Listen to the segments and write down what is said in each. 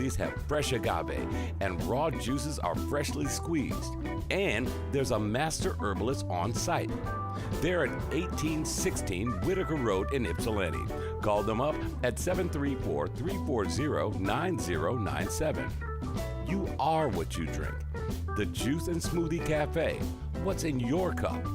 smoothies have fresh agave, and raw juices are freshly squeezed. And there's a master herbalist on site. They're at 1816 Whitaker Road in Ypsilanti. Call them up at 734-340-9097. You are what you drink. The Juice and Smoothie Cafe. What's in your cup?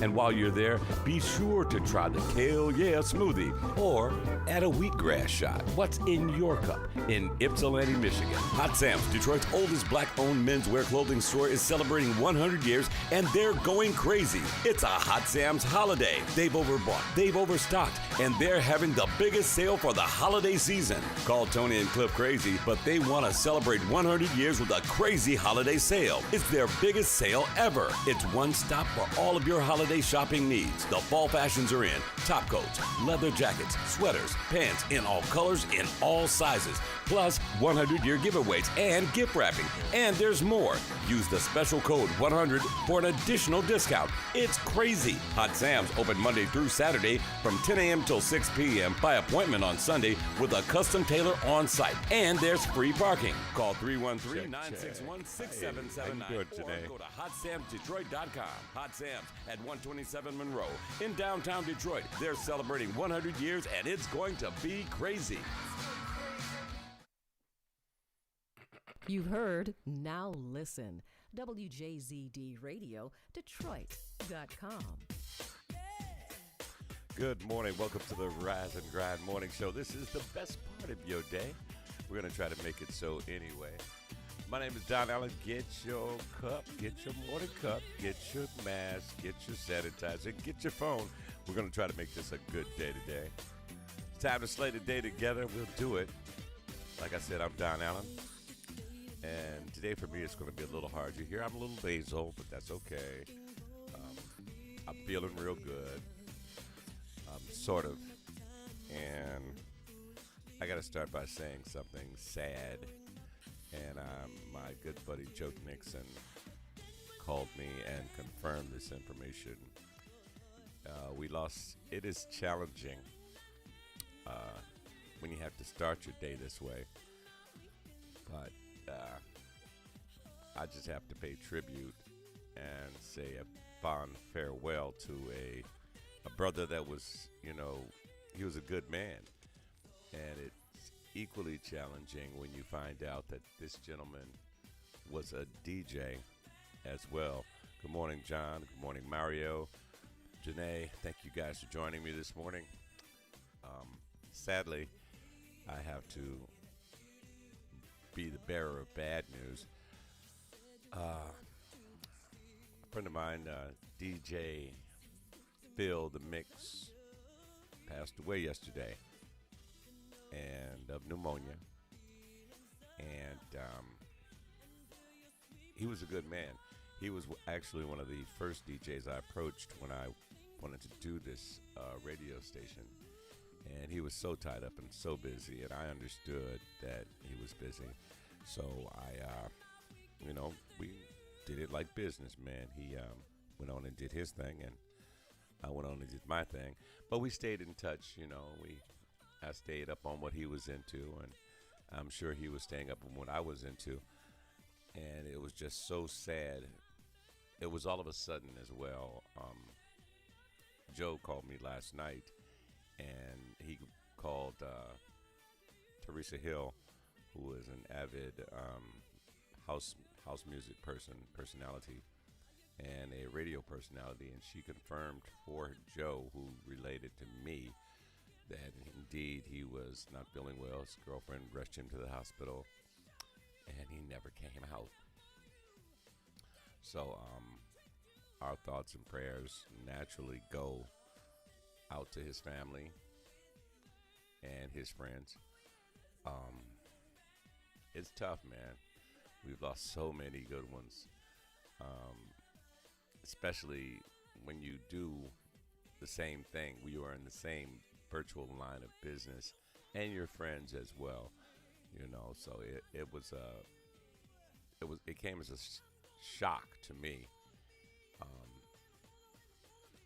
And while you're there, be sure to try the Kale Yeah smoothie or add a wheatgrass shot. What's in your cup? In Ypsilanti, Michigan, Hot Sam's, Detroit's oldest black-owned menswear clothing store, is celebrating 100 years, and they're going crazy. It's a Hot Sam's holiday. They've overbought, they've overstocked, and they're having the biggest sale for the holiday season. Call Tony and Cliff crazy, but they want to celebrate 100 years with a crazy holiday sale. It's their biggest sale ever. It's one stop for all of your holiday shopping needs. The fall fashions are in. Top coats, leather jackets, sweaters, pants in all colors, in all sizes. Plus 100-year giveaways and gift wrapping. And there's more. Use the special code 100 for an additional discount. It's crazy. Hot Sam's open Monday through Saturday from 10 a.m. till 6 p.m. by appointment on Sunday with a custom tailor on site. And there's free parking. Call 313-961-6779 or go to HotSamsDetroit.com. Hot Sam's at 127 Monroe in downtown Detroit. They're celebrating 100 years and it's going to be crazy. You've heard, now listen. WJZD Radio, Detroit.com. Good morning. Welcome to the Rise and Grind Morning Show. This is the best part of your day. We're going to try to make it so anyway. My name is Don Allen. Get your cup, get your morning cup, get your mask, get your sanitizer, get your phone. We're going to try to make this a good day today. It's time to slay the day together. We'll do it. Like I said, I'm Don Allen. And today for me, it's going to be a little hard. You hear I'm a little nasal, but that's okay. I'm feeling real good. Sort of. And I got to start by saying something sad. And my good buddy Joe Nixon called me and confirmed this information. We lost. It is challenging when you have to start your day this way. But I just have to pay tribute and say a fond farewell to a brother that was, he was a good man. And it's equally challenging when you find out that this gentleman was a DJ as well. Good morning, John. Good morning, Mario. Janae, thank you guys for joining me this morning. Sadly, I have to be the bearer of bad news. A friend of mine, DJ Phil the Mix, passed away yesterday and of pneumonia. And he was a good man. He was actually one of the first DJs I approached when I wanted to do this radio station. And he was so tied up and so busy, and I understood that he was busy. So we did it like business, man. He went on and did his thing, and I went on and did my thing. But we stayed in touch, I stayed up on what he was into, and I'm sure he was staying up on what I was into. And it was just so sad. It was all of a sudden as well. Joe called me last night, and he called Teresa Hill, who is an avid house music personality and a radio personality, and she confirmed for Joe, who related to me, that indeed he was not feeling well. His girlfriend rushed him to the hospital, and he never came out. So our thoughts and prayers naturally go out to his family and his friends. It's tough, man. We've lost so many good ones, especially when you do the same thing. We are in the same virtual line of business, and your friends as well. So it came as a shock to me.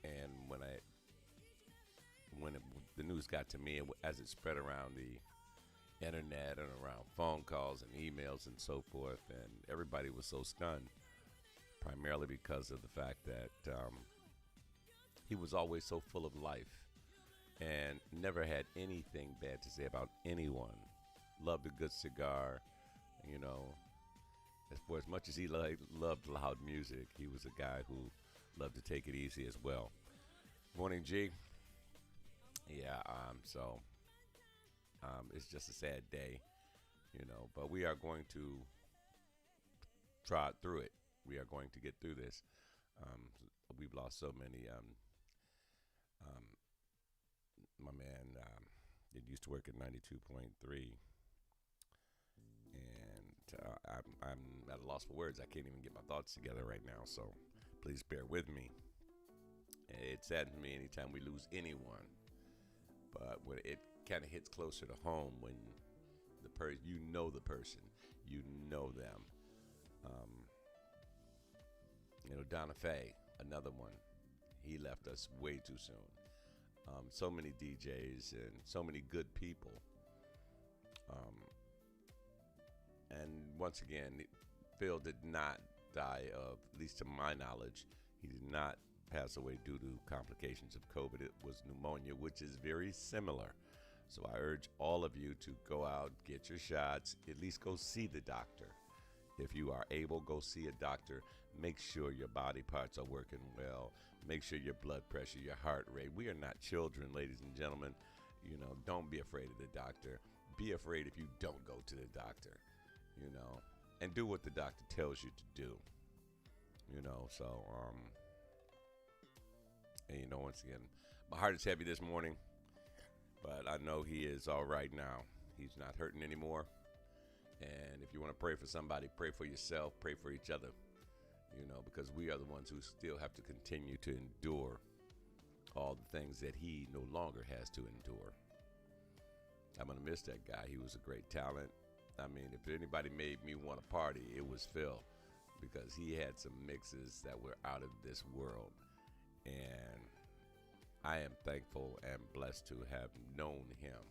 And when the news got to me, as it spread around the internet and around phone calls and emails and so forth. And everybody was so stunned, primarily because of the fact that he was always so full of life and never had anything bad to say about anyone. Loved a good cigar, you know. For as much as he loved loud music, he was a guy who loved to take it easy as well. Morning, G. Yeah, it's just a sad day, you know, but we are going to trot through it. We are going to get through this. We've lost so many. My man did used to work at 92.3, and I'm at a loss for words. I can't even get my thoughts together right now, so please bear with me. It saddens me anytime we lose anyone, but when it kind of hits closer to home, when you know the person, you know them. Donna Faye, another one. He left us way too soon. So many DJs and so many good people. And once again, Phil did not die of, at least to my knowledge, he did not pass away due to complications of COVID. It was pneumonia, which is very similar. So I urge all of you to go out, get your shots, at least go see the doctor. If you are able, go see a doctor. Make sure your body parts are working well. Make sure your blood pressure, your heart rate. We are not children, ladies and gentlemen. Don't be afraid of the doctor. Be afraid if you don't go to the doctor, and do what the doctor tells you to do. And once again, my heart is heavy this morning, but I know he is all right now. He's not hurting anymore. And if you want to pray for somebody, pray for yourself, pray for each other, because we are the ones who still have to continue to endure all the things that he no longer has to endure. I'm going to miss that guy. He was a great talent. I mean, if anybody made me want to party, it was Phil, because he had some mixes that were out of this world. And I am thankful and blessed to have known him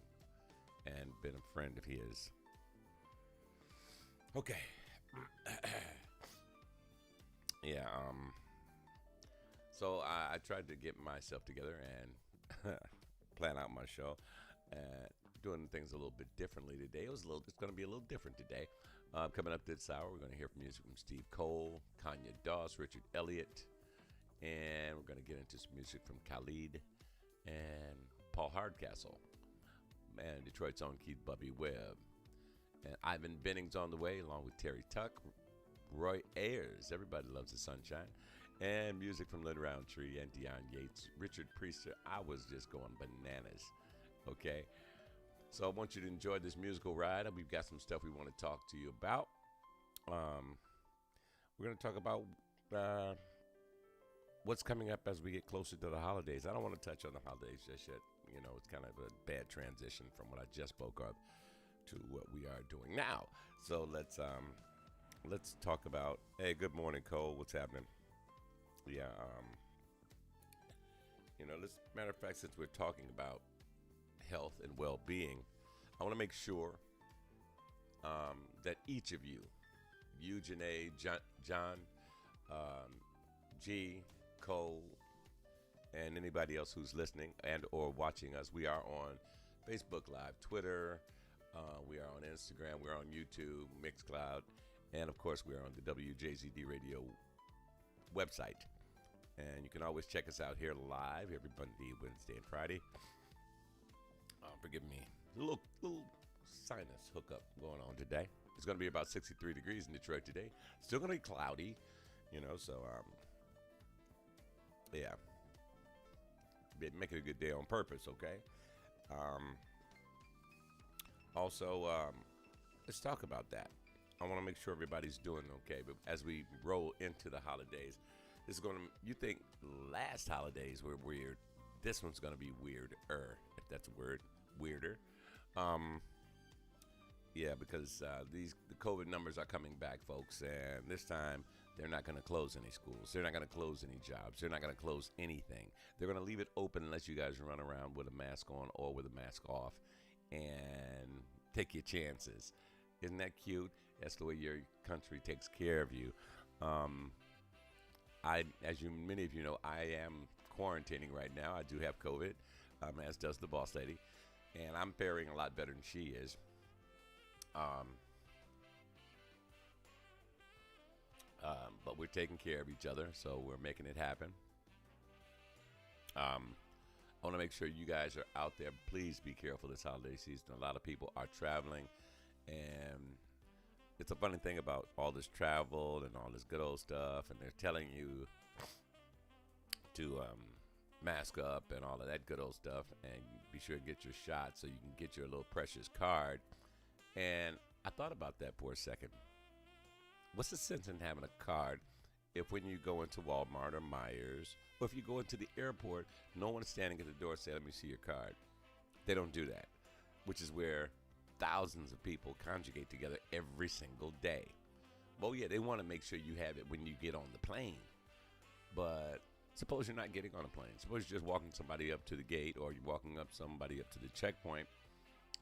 and been a friend of his. Okay. Yeah, so I tried to get myself together and plan out my show, doing things a little bit differently today. It's going to be a little different today. Coming up this hour, we're going to hear from music from Steve Cole, Kanye Doss, Richard Elliott, and we're going to get into some music from Khalid and Paul Hardcastle, and Detroit's own Keith Bubby Webb. And Ivan Benning's on the way, along with Terry Tuck, Roy Ayers, everybody loves the sunshine, and music from Lynn Roundtree and Deion Yates, Richard Priester. I was just going bananas, okay? So I want you to enjoy this musical ride. We've got some stuff we want to talk to you about. We're going to talk about what's coming up as we get closer to the holidays. I don't want to touch on the holidays just yet. It's kind of a bad transition from what I just spoke of to what we are doing now. So let's talk about, hey, good morning, Cole. What's happening? Yeah, matter of fact, since we're talking about health and well-being, I want to make sure that each of you, Janae, John, G, Cole, and anybody else who's listening and or watching us, we are on Facebook Live, Twitter, we are on Instagram, we're on YouTube, Mixcloud, and of course we are on the WJZD Radio website. And you can always check us out here live every Monday, Wednesday, and Friday. Forgive me, a little sinus hookup going on today. It's going to be about 63 degrees in Detroit today. Still going to be cloudy, so yeah. Make it a good day on purpose, okay? Also, let's talk about that. I want to make sure everybody's doing okay. But as we roll into the holidays, this is you think last holidays were weird. This one's going to be weirder, if that's a word, weirder. Yeah, because the COVID numbers are coming back, folks. And this time, they're not going to close any schools. They're not going to close any jobs. They're not going to close anything. They're going to leave it open unless you guys run around with a mask on or with a mask off. And take your chances. Isn't that cute? That's the way your country takes care of you. Um, as many of you know, I am quarantining right now. I do have COVID, as does the boss lady, and I'm faring a lot better than she is. Um, but we're taking care of each other, so we're making it happen. I want to make sure you guys are out there. Please be careful this holiday season. A lot of people are traveling, and it's a funny thing about all this travel and all this good old stuff, and they're telling you to mask up and all of that good old stuff, and be sure to get your shot so you can get your little precious card. And I thought about that for a second. What's the sense in having a card if when you go into Walmart or Myers, or if you go into the airport, no one's standing at the door saying, let me see your card? They don't do that, which is where thousands of people conjugate together every single day. Well, yeah, they want to make sure you have it when you get on the plane. But suppose you're not getting on a plane. Suppose you're just walking somebody up to the gate, or you're walking up somebody up to the checkpoint,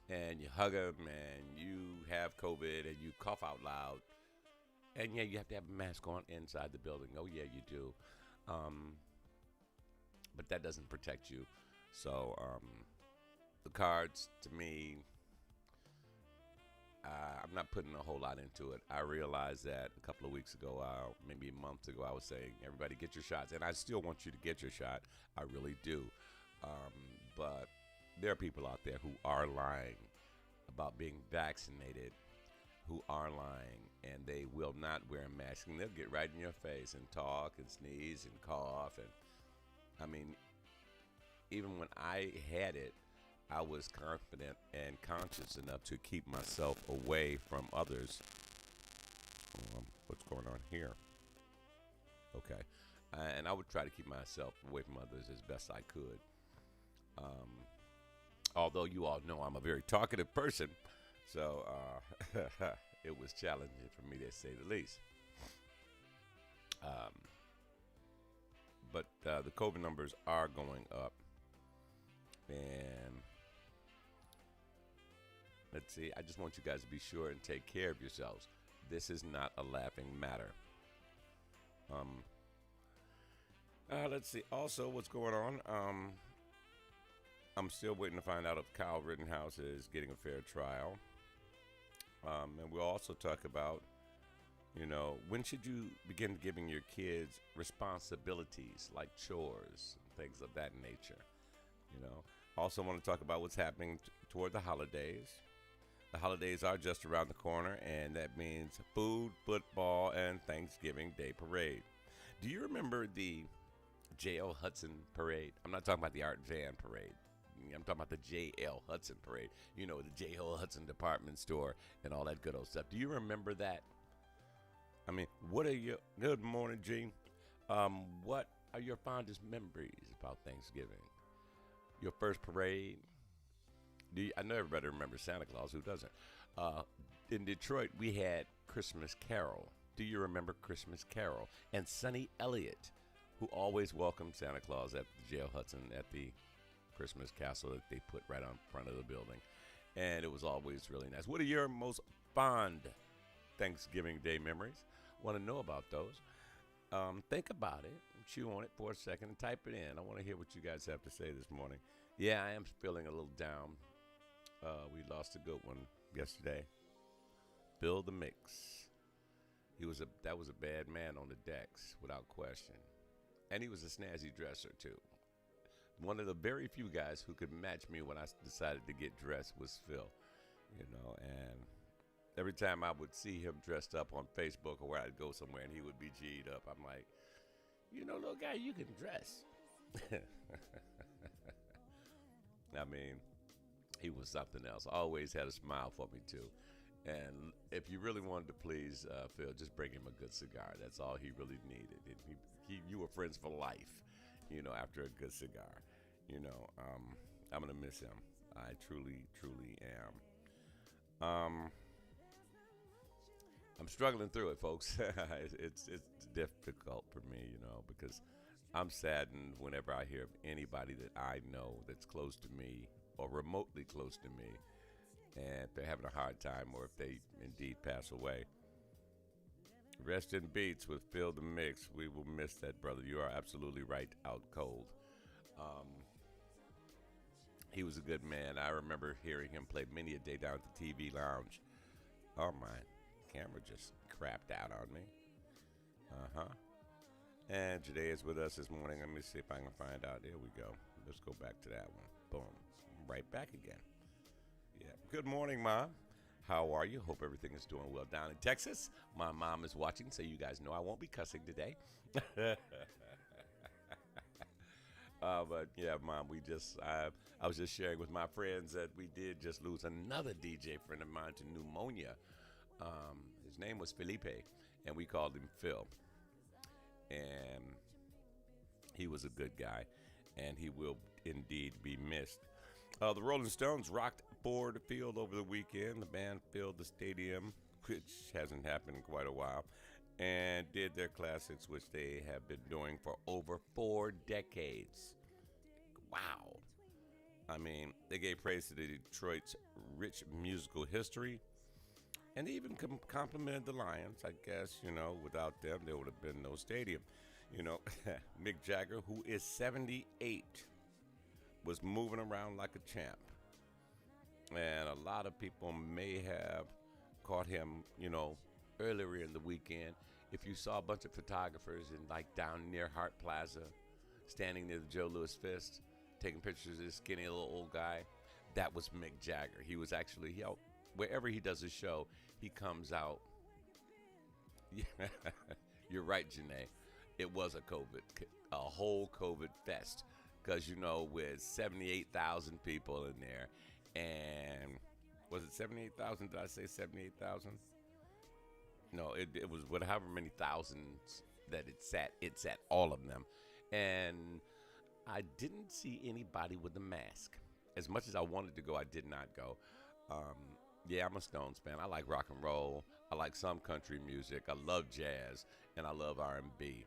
and you hug them, and you have COVID, and you cough out loud. And yeah, you have to have a mask on inside the building. Oh yeah, you do. But that doesn't protect you. So the cards, to me, I'm not putting a whole lot into it. I realized that a couple of weeks ago, maybe a month ago, I was saying, everybody get your shots. And I still want you to get your shot. I really do. But there are people out there who are lying about being vaccinated, who are lying, and they will not wear a mask. And they'll get right in your face and talk and sneeze and cough. And I mean, even when I had it, I was confident and conscious enough to keep myself away from others. What's going on here? Okay. And I would try to keep myself away from others as best I could. Although you all know I'm a very talkative person, so it was challenging for me, to say the least. But the COVID numbers are going up. And let's see, I just want you guys to be sure and take care of yourselves. This is not a laughing matter. Let's see. Also, what's going on? I'm still waiting to find out if Kyle Rittenhouse is getting a fair trial. And we'll also talk about, when should you begin giving your kids responsibilities like chores and things of that nature. Also want to talk about what's happening toward the holidays. The holidays are just around the corner, and that means food, football, and Thanksgiving Day parade. Do you remember the J.L. Hudson parade? I'm not talking about the Art Van parade. I'm talking about the J.L. Hudson parade. The J.L. Hudson department store and all that good old stuff. Do you remember that? I mean, what are your... Good morning, Gene. What are your fondest memories about Thanksgiving? Your first parade? I know everybody remembers Santa Claus. Who doesn't? In Detroit, we had Christmas Carol. Do you remember Christmas Carol? And Sonny Elliott, who always welcomed Santa Claus at the J.L. Hudson at the Christmas castle that they put right on front of the building. And it was always really nice. What are your most fond Thanksgiving Day memories? Want to know about those? Think about it, chew on it for a second, and type it in. I want to hear what you guys have to say this morning. Yeah, I am feeling a little down. We lost a good one yesterday. Bill the Mix. That was a bad man on the decks, without question. And he was a snazzy dresser, too. One of the very few guys who could match me when I decided to get dressed was Phil. And every time I would see him dressed up on Facebook, or where I'd go somewhere and he would be G'd up, I'm like, little guy, you can dress. I mean, he was something else. Always had a smile for me, too. And if you really wanted to please Phil, just bring him a good cigar. That's all he really needed. And you were friends for life, after a good cigar. I'm going to miss him. I truly, truly am. I'm struggling through it, folks. It's difficult for me, because I'm saddened whenever I hear of anybody that I know that's close to me or remotely close to me, And if they're having a hard time or if they indeed pass away. Rest in beats with Phil the Mix. We will miss that, brother. You are absolutely right, out cold. He was a good man. I remember hearing him play many a day down at the TV lounge. Oh, my camera just crapped out on me. And Janae is with us this morning. Let me see if I can find out. There we go. Let's go back to that one. Boom. Right back again. Yeah. Good morning, Mom. How are you? Hope everything is doing well down in Texas. My mom is watching, so you guys know I won't be cussing today. But yeah, Mom, I was just sharing with my friends that we did just lose another DJ friend of mine to pneumonia. His name was Felipe, and we called him Phil. And he was a good guy, and he will indeed be missed. The Rolling Stones rocked Ford Field over the weekend. The band filled the stadium, which hasn't happened in quite a while, and did their classics, which they have been doing for over 4 decades. Wow. I mean, they gave praise to Detroit's rich musical history, and they even complimented the Lions. I guess, without them, there would have been no stadium. Mick Jagger, who is 78, was moving around like a champ. And a lot of people may have caught him, earlier in the weekend. If you saw a bunch of photographers down near Hart Plaza, standing near the Joe Louis Fist, taking pictures of this skinny little old guy, that was Mick Jagger. He was actually, wherever he does a show, he comes out. Yeah, you're right, Janae. It was a whole COVID fest. Because, with 78,000 people in there, and was it 78,000? Did I say 78,000? No, it was however many thousands that it's at all of them. And I didn't see anybody with a mask. As much as I wanted to go, I did not go. Yeah, I'm a Stones fan. I like rock and roll. I like some country music. I love jazz, and I love R&B.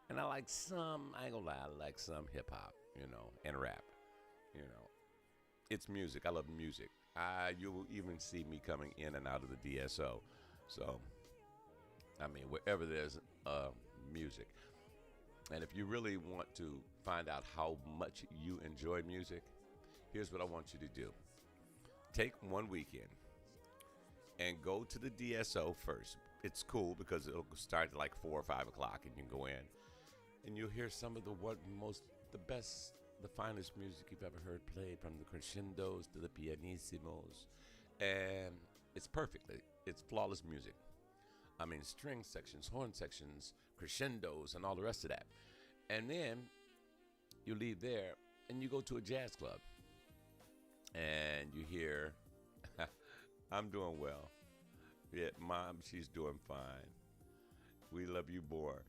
And I like some, I ain't gonna lie, I like some hip-hop, and rap. It's music. I love music. You will even see me coming in and out of the DSO. So, I mean, wherever there's music. And if you really want to find out how much you enjoy music, here's what I want you to do. Take one weekend and go to the DSO first. It's cool because it'll start at 4 or 5 o'clock, and you can go in. And you'll hear some of the best, the finest music you've ever heard played, from the crescendos to the pianissimos. And it's it's flawless music. I mean, string sections, horn sections, crescendos, and all the rest of that. And then you leave there and you go to a jazz club. And you hear, I'm doing well. Yeah, Mom, she's doing fine. We love you more.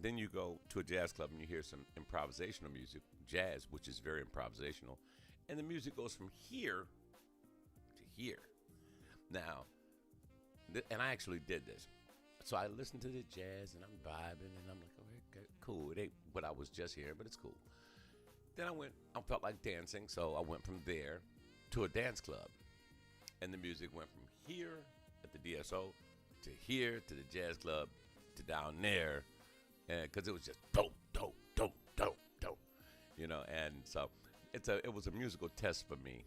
Then you go to a jazz club and you hear some improvisational music, jazz, which is very improvisational. And the music goes from here to here. Now, and I actually did this. So I listened to the jazz and I'm vibing and I'm like, okay, cool. It ain't what I was just hearing, but it's cool. Then I felt like dancing. So I went from there to a dance club. And the music went from here at the DSO to here to the jazz club to down there. Because it was just dope, dope, dope, dope, dope, and so it was a musical test for me,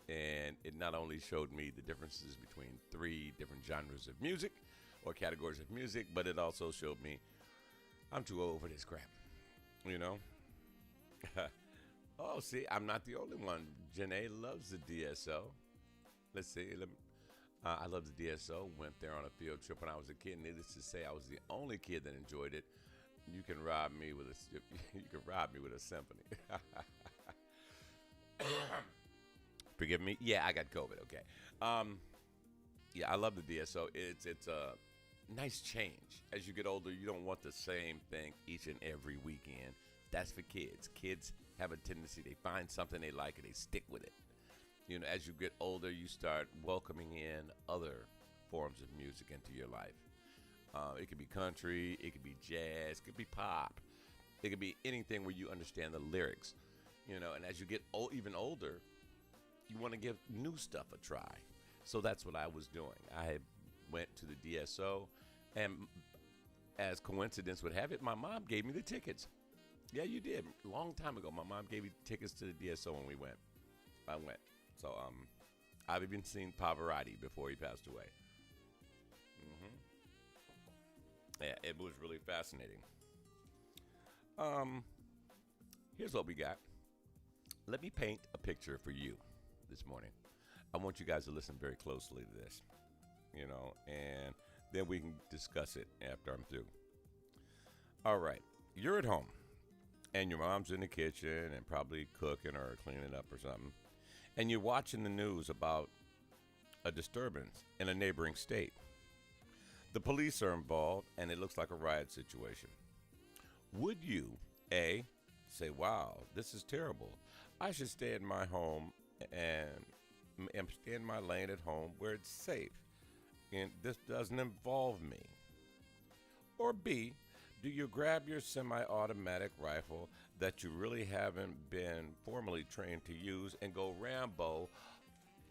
and it not only showed me the differences between 3 different genres of music or categories of music, but it also showed me I'm too old for this crap, Oh, see, I'm not the only one. Janae loves the DSO. Let's see, I love the DSO. Went there on a field trip when I was a kid. Needless to say, I was the only kid that enjoyed it. You can rob me with a symphony. Forgive me. Yeah, I got COVID. Okay. Yeah, I love the DSO. It's a nice change. As you get older, you don't want the same thing each and every weekend. That's for kids. Kids have a tendency, they find something they like and they stick with it. As you get older, you start welcoming in other forms of music into your life. It could be country, it could be jazz, it could be pop. It could be anything where you understand the lyrics. And as you get even older, you want to give new stuff a try. So that's what I was doing. I went to the DSO, and as coincidence would have it, my mom gave me the tickets. Yeah, you did. A long time ago, my mom gave me tickets to the DSO when we went. I went. So I've even seen Pavarotti before he passed away. Yeah, it was really fascinating. Here's what we got. Let me paint a picture for you this morning. I want you guys to listen very closely to this, and then we can discuss it after I'm through. All right, you're at home, and your mom's in the kitchen and probably cooking or cleaning up or something, and you're watching the news about a disturbance in a neighboring state. The police are involved, and it looks like a riot situation. Would you, A, say, wow, this is terrible. I should stay in my home and stay in my lane at home where it's safe, and this doesn't involve me? Or B, do you grab your semi-automatic rifle that you really haven't been formally trained to use and go Rambo,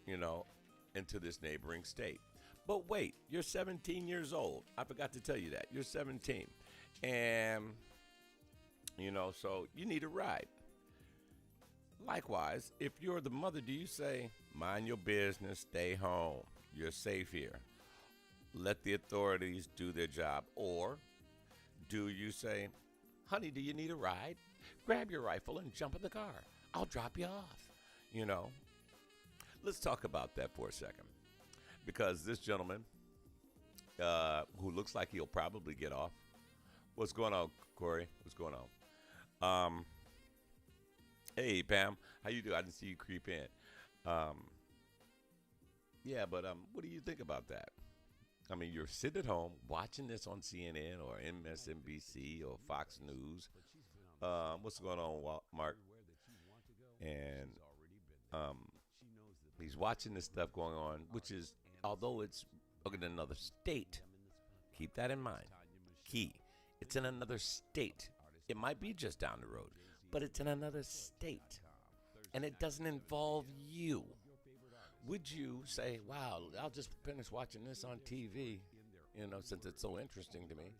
into this neighboring state? But wait, you're 17 years old. I forgot to tell you that. You're 17. And, so you need a ride. Likewise, if you're the mother, do you say, mind your business, stay home, you're safe here, let the authorities do their job? Or do you say, honey, do you need a ride? Grab your rifle and jump in the car. I'll drop you off. Let's talk about that for a second. Because this gentleman, who looks like he'll probably get off. What's going on, Corey? What's going on? Hey, Pam. How you doing? I didn't see you creep in. Yeah, but what do you think about that? I mean, you're sitting at home watching this on CNN or MSNBC or Fox News. What's going on, Mark? And he's watching this stuff going on, which is, although it's in another state, keep that in mind. Key. It's in another state. It might be just down the road, but it's in another state, and it doesn't involve you. Would you say, wow, I'll just finish watching this on TV, since it's so interesting to me?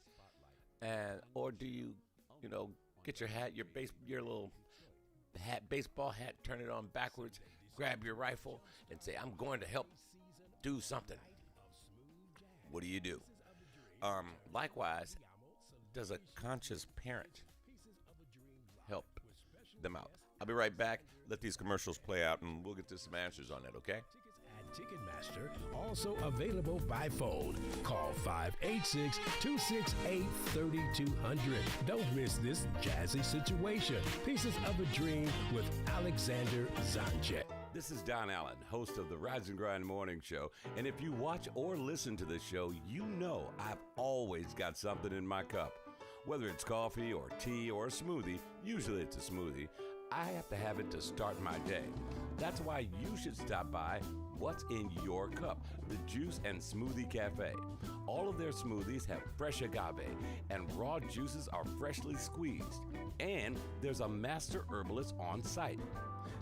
Or do you, get your hat, your little hat, baseball hat, turn it on backwards, grab your rifle, and say, I'm going to help do something? What do you do? Likewise, does a conscious parent help them out? I'll be right back. Let these commercials play out, and we'll get to some answers on that, okay? Ticketmaster, also available by phone. Call 586-268-3200. Don't miss this jazzy situation. Pieces of a Dream with Alexander Zanjet. This is Don Allen, host of the Rise and Grind Morning Show. And if you watch or listen to this show, you know I've always got something in my cup. Whether it's coffee or tea or a smoothie, usually it's a smoothie, I have to have it to start my day. That's why you should stop by What's in Your Cup, the Juice and Smoothie Cafe. All of their smoothies have fresh agave, and raw juices are freshly squeezed. And there's a master herbalist on site.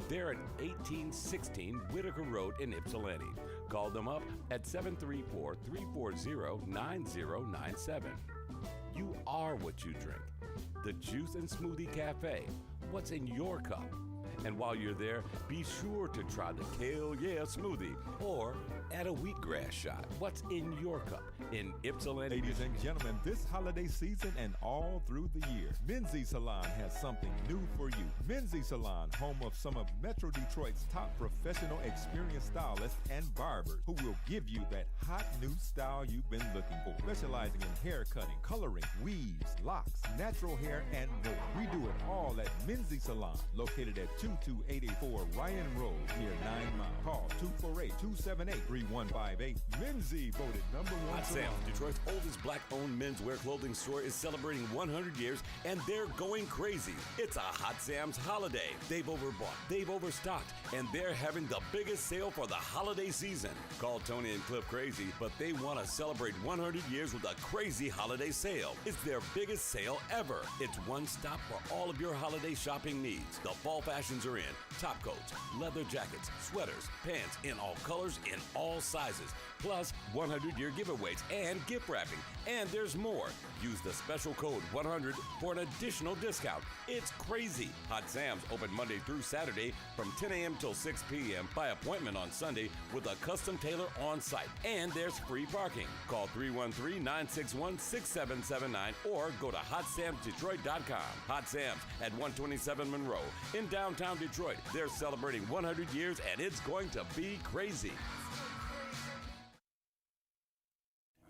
They're at 1816 Whitaker Road in Ypsilanti. Call them up at 734-340-9097. You are what you drink. The Juice and Smoothie Cafe. What's in your cup? And while you're there, be sure to try the Kale Yeah smoothie or add a wheatgrass shot. What's in your cup in Ypsilanti? Ladies and gentlemen, this holiday season and all through the year, Menzie Salon has something new for you. Menzie Salon, home of some of Metro Detroit's top professional experienced stylists and barbers who will give you that hot new style you've been looking for. Specializing in hair cutting, coloring, weaves, locks, natural hair, and more. We do it all at Menzie Salon, located at 22884 Ryan Road near 9 Mile. Call 248-278-3158. Menzie voted #1 Hot salon. Sam's, Detroit's oldest black-owned menswear clothing store, is celebrating 100 years, and they're going crazy. It's a Hot Sam's holiday. They've overbought, they've overstocked, and they're having the biggest sale for the holiday season. Call Tony and Cliff crazy, but they want to celebrate 100 years with a crazy holiday sale. It's their biggest sale ever. It's one stop for all of your holiday shopping needs. The fall fashion collections are in. Top coats, leather jackets, sweaters, pants in all colors, in all sizes. Plus 100-year giveaways and gift wrapping. And there's more. Use the special code 100 for an additional discount. It's crazy. Hot Sam's open Monday through Saturday from 10 a.m. till 6 p.m. by appointment on Sunday with a custom tailor on site. And there's free parking. Call 313-961-6779 or go to HotSamsDetroit.com. Hot Sam's at 127 Monroe in downtown Detroit. They're celebrating 100 years and it's going to be crazy.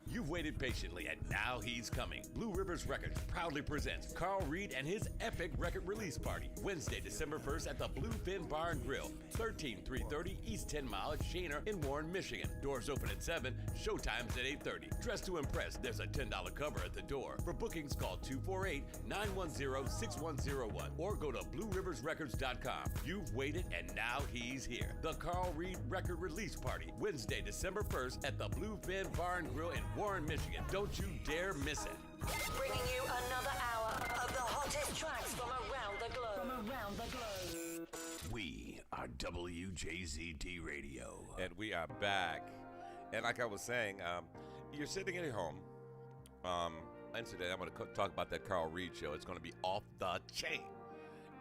You've waited patiently, and now he's coming. Blue Rivers Records proudly presents Carl Reed and his epic record release party, Wednesday, December 1st at the Bluefin Bar and Grill, 13330 East 10 Mile at Shaner in Warren, Michigan. Doors open at 7, showtime's at 8:30. Dress to impress, there's a $10 cover at the door. For bookings, call 248-910-6101 or go to BlueRiversRecords.com. You've waited, and now he's here. The Carl Reed Record Release Party, Wednesday, December 1st at the Bluefin Bar and Grill in Warren, Michigan. Don't you dare miss it. Bringing you another hour of the hottest tracks from around the globe. We are WJZD Radio. And we are back. And like I was saying, you're sitting at home. And today I'm going to talk about that Carl Reed show. It's going to be off the chain.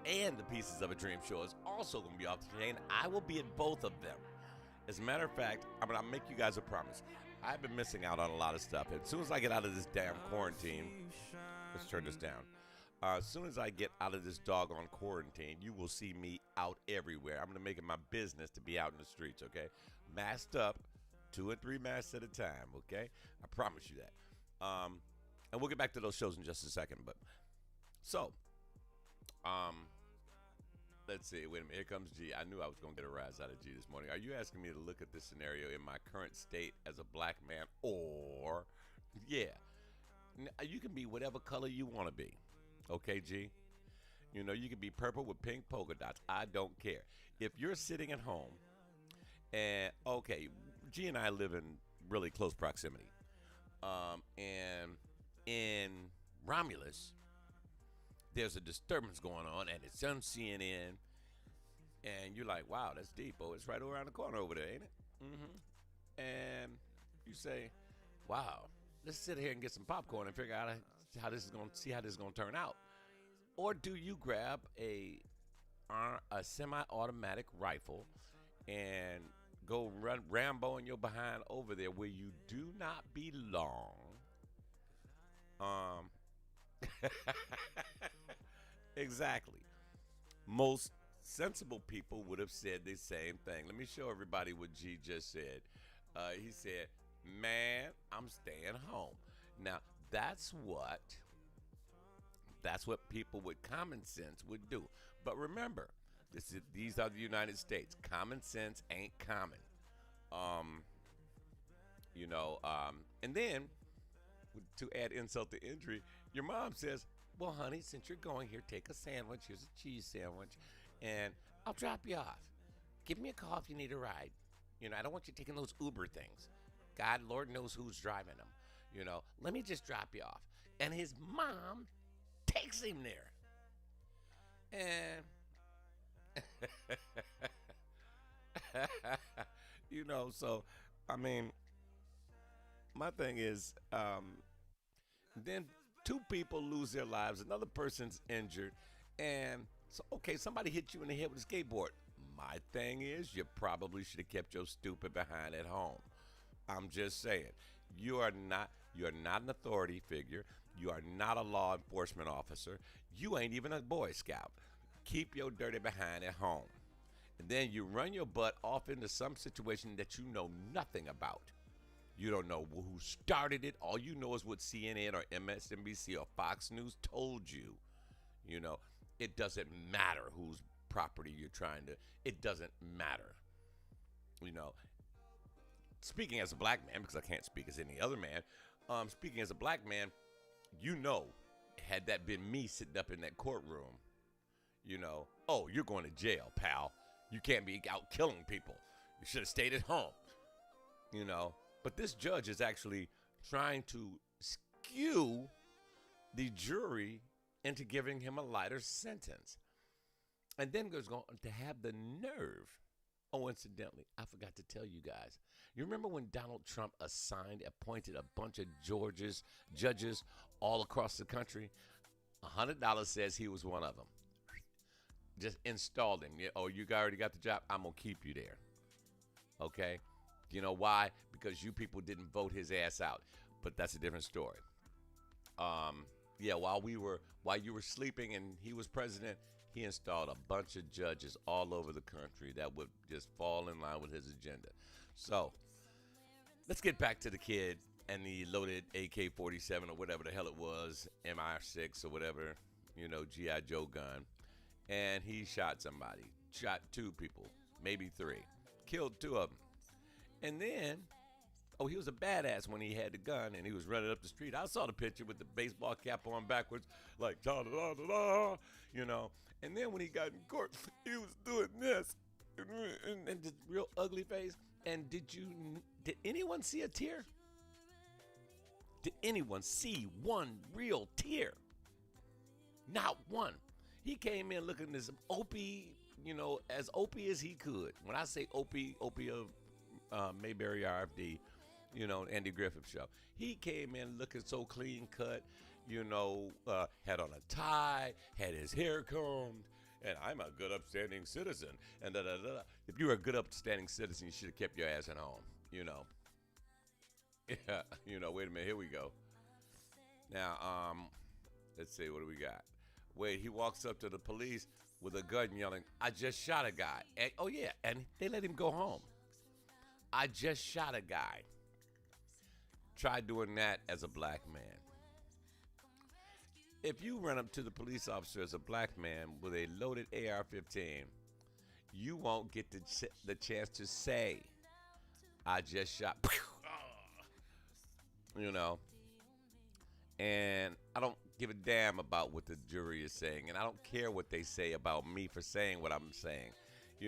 And the Pieces of a Dream show is also going to be off the chain. I will be at both of them. As a matter of fact, I'm going to make you guys a promise. I've been missing out on a lot of stuff. As soon as I get out of this damn quarantine, let's turn this down. As soon as I get out of this doggone quarantine, you will see me out everywhere. I'm going to make it my business to be out in the streets, okay? Masked up, 2 and 3 masks at a time, okay? I promise you that. And we'll get back to those shows in just a second. But so, let's see. Wait a minute. Here comes G. I knew I was going to get a rise out of G this morning. Are you asking me to look at this scenario in my current state as a black man? Or, yeah, you can be whatever color you want to be. Okay, G? You know, you can be purple with pink polka dots. I don't care. If you're sitting at home and, okay, G and I live in really close proximity. And in Romulus, there's a disturbance going on, and it's on CNN, and you're like, wow, that's deep. Oh, it's right around the corner over there, ain't it? Mm-hmm. And you say, wow, let's sit here and get some popcorn and figure out how this is going to turn out. Or do you grab a semi-automatic rifle and go run Rambo-ing your behind over there where you do not belong? Exactly. Most sensible people would have said the same thing. Let me show everybody what G just said. He said, man, I'm staying home. Now, that's what people with common sense would do. But remember, these are the United States. Common sense ain't common. And then, to add insult to injury, your mom says, well, honey, since you're going here, take a sandwich. Here's a cheese sandwich, and I'll drop you off. Give me a call if you need a ride. You know, I don't want you taking those Uber things. God, Lord knows who's driving them. You know, let me just drop you off. And his mom takes him there. And, you know, so, I mean, my thing is, then 2 people lose their lives, another person's injured, and so, okay, somebody hit you in the head with a skateboard. My thing is, you probably should have kept your stupid behind at home. I'm just saying, you're not an authority figure. You are not a law enforcement officer. You ain't even a Boy Scout. Keep your dirty behind at home. And then you run your butt off into some situation that you know nothing about. You don't know who started it. All you know is what CNN or MSNBC or Fox News told you. You know, it doesn't matter whose property you're trying to. It doesn't matter. You know, speaking as a black man, because I can't speak as any other man, speaking as a black man, you know, had that been me sitting up in that courtroom, you know, oh, you're going to jail, pal. You can't be out killing people. You should have stayed at home, you know. But this judge is actually trying to skew the jury into giving him a lighter sentence. And then there's going to have the nerve. Oh, incidentally, I forgot to tell you guys. You remember when Donald Trump appointed a bunch of Georgia's judges all across the country? $100 says he was one of them. Just installed him. Oh, you already got the job? I'm going to keep you there. Okay? You know why? Because you people didn't vote his ass out. But that's a different story. Yeah, while you were sleeping and he was president, he installed a bunch of judges all over the country that would just fall in line with his agenda. So, let's get back to the kid and the loaded AK-47 or whatever the hell it was, MI6 or whatever, G.I. Joe gun. And he shot somebody, shot 2 people, maybe 3, killed 2 of them. And then, he was a badass when he had the gun and he was running up the street. I saw the picture with the baseball cap on backwards, like da-da-da-da-da, And then when he got in court, he was doing this and this real ugly face. And did anyone see a tear? Did anyone see one real tear? Not one. He came in looking as opie, as opie as he could. When I say opie of Mayberry RFD, Andy Griffith show. He came in looking so clean cut, had on a tie, had his hair combed, and I'm a good upstanding citizen. And da-da-da-da. If you were a good upstanding citizen, you should have kept your ass at home, Yeah, wait a minute, here we go. Now, let's see, what do we got? Wait, he walks up to the police with a gun yelling, I just shot a guy. And, and they let him go home. I just shot a guy. Try doing that as a black man. If you run up to the police officer as a black man with a loaded AR-15, you won't get the chance to say, I just shot, And I don't give a damn about what the jury is saying, and I don't care what they say about me for saying what I'm saying. If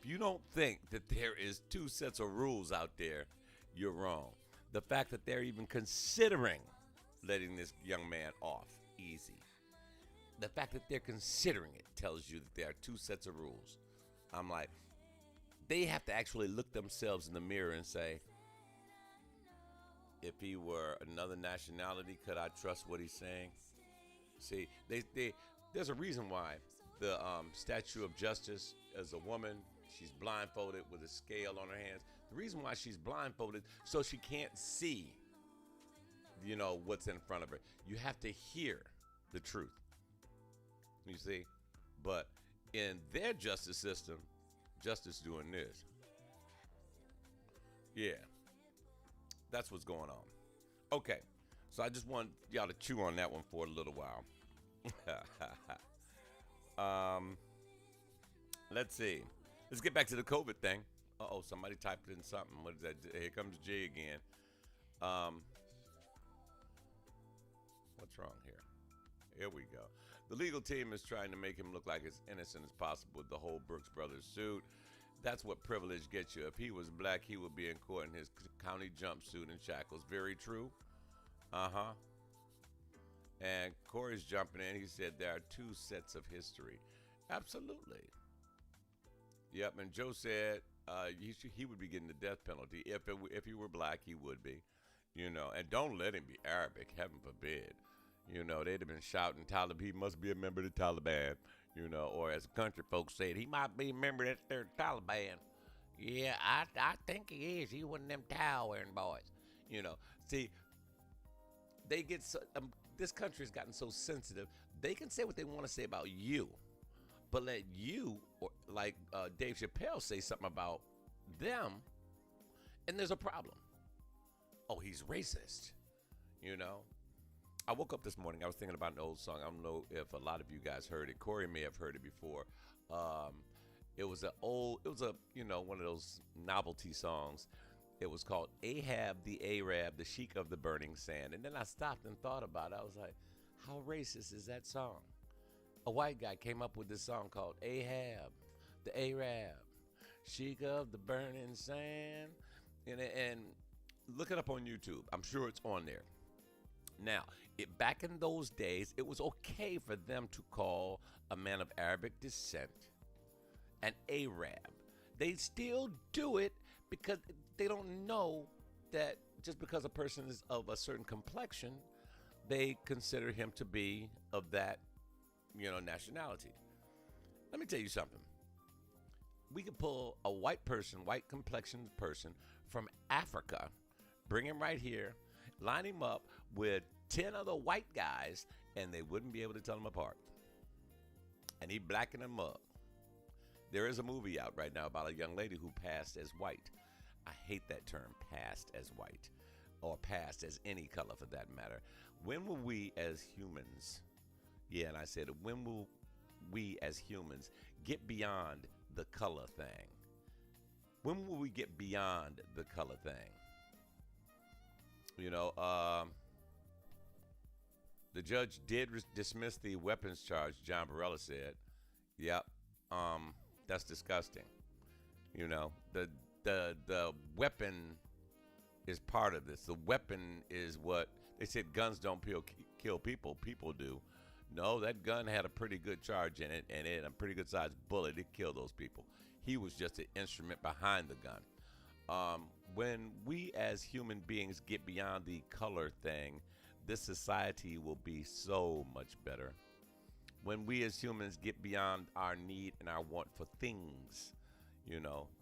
you don't think that there is 2 sets of rules out there, you're wrong. The fact that they're even considering letting this young man off easy, the fact that they're considering it tells you that there are 2 sets of rules. I'm like, they have to actually look themselves in the mirror and say, if he were another nationality, could I trust what he's saying? See, there's a reason why the Statue of Justice is a woman. She's blindfolded with a scale on her hands. The reason why she's blindfolded, so she can't see, what's in front of her. You have to hear the truth. You see? But in their justice system, justice doing this. Yeah. That's what's going on. Okay. So I just want y'all to chew on that one for a little while. Let's see. Let's get back to the COVID thing. Somebody typed in something. What is that? Here comes Jay again. What's wrong here? Here we go. The legal team is trying to make him look like as innocent as possible with the whole Brooks Brothers suit. That's what privilege gets you. If he was black, he would be in court in his county jumpsuit and shackles. Very true. Uh-huh. And Corey's jumping in. He said there are 2 sets of history. Absolutely. Yep, and Joe said he would be getting the death penalty. If he were black, he would be. And don't let him be Arabic, heaven forbid. They'd have been shouting, he must be a member of the Taliban. Or as country folks said, he might be a member of the Taliban. Yeah, I think he is. He one of them towel-wearing boys. See, they get so, this country's gotten so sensitive. They can say what they want to say about you, but let you, or like Dave Chappelle, say something about them, and there's a problem. Oh, he's racist. I woke up this morning, I was thinking about an old song. I don't know if a lot of you guys heard it. Corey may have heard it before. It was one of those novelty songs. It was called Ahab the Arab, the Sheik of the Burning Sand. And then I stopped and thought about it. I was like, how racist is that song? A white guy came up with this song called Ahab the Arab, Sheik of the Burning Sand. And look it up on YouTube. I'm sure it's on there. Now, back in those days, it was okay for them to call a man of Arabic descent an Arab. They still do it because they don't know that just because a person is of a certain complexion, they consider him to be of that, nationality. Let me tell you something. We could pull a white complexioned person from Africa, bring him right here, line him up with 10 other white guys, and they wouldn't be able to tell them apart. And he blacken them up. There is a movie out right now about a young lady who passed as white. I hate that term, passed as white, or passed as any color for that matter. When will we as humans, and I said, when will we as humans get beyond the color thing? When will we get beyond the color thing? The judge did dismiss the weapons charge, John Barella said. Yep, that's disgusting. The weapon is part of this. The weapon is what they said. Guns don't kill people. People do. No, that gun had a pretty good charge in it, and it had a pretty good sized bullet. It killed those people. He was just an instrument behind the gun. When we as human beings get beyond the color thing, this society will be so much better. When we as humans get beyond our need and our want for things,